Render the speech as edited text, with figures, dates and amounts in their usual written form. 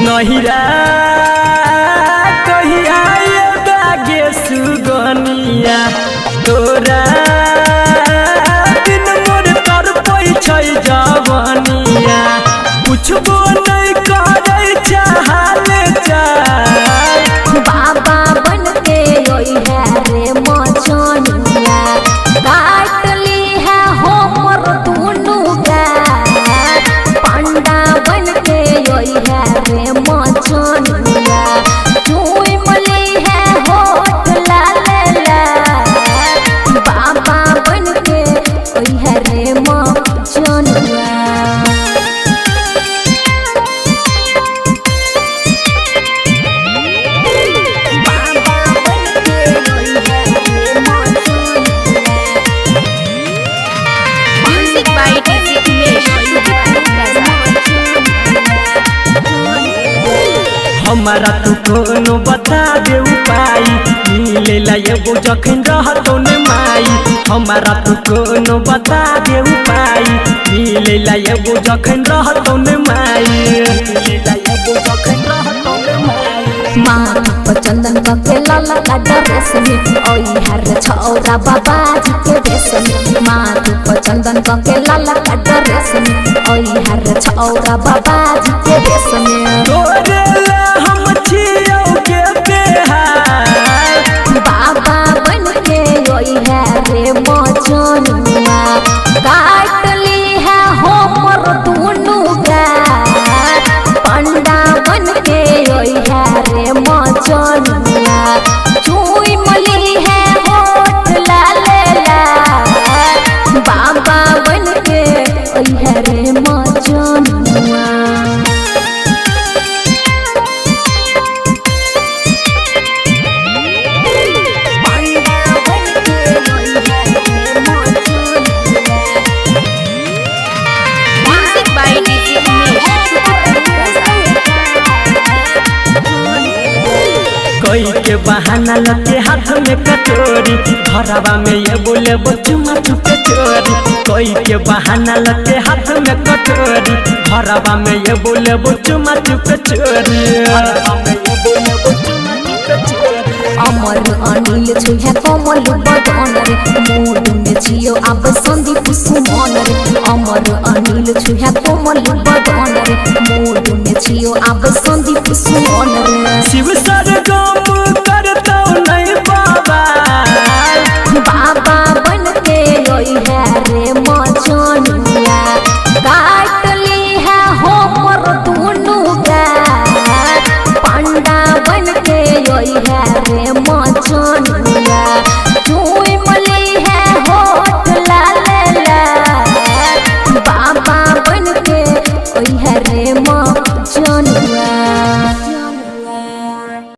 नहिरा कहिया बागे सुगनिया तोरा दिन मोर तर पैछै जवनिया पुछबो नहीं करे चाहल चाल बाबा बन के रोई है रे मचनिया काट ली है हमर दुनु गाल पंडा बन के रोई है रे मचनिया चुई मली है होठ लाल बाबा बन के रोई है रे मचनिया हमारा तू कोनो बता दे उपाय मिलेला एगो जखन रहतो ने माई हमारा तू कोनो बता दे उपाय मिलेला एगो जखन रहतो ने माई मिलेला एगो जखन रहतो ने माई माथ पर चंदन के लाला का ड्रेस में ओई हर छौरा बाबाजी के भेष में माथ पर चंदन के लाला का ड्रेस में ओई हर छौरा बाबाजी के भेष में तोरे ला हम छियौ के बेहाल बाबा बन के ओई है रे मचनिया काट ली है हमर दुनु गाल पंडा बन के ओई है रे मचनिया चुई मली है होठ लाल बाबा बन के ओई है रे मचनिया कोई के बहाना लगे हाथ में कटोरी घरवा में ये बोले चुमा चुपे चोरी कोई के बहाना लगे हाथ में कटोरी घरवा में ये बोले चुमा चुपे चोरी घरवा में ये बोले चुमा चुपे चोरी अमर अनिल छुहे कमल बदन रे मूड में जियो अब संदीप सुमन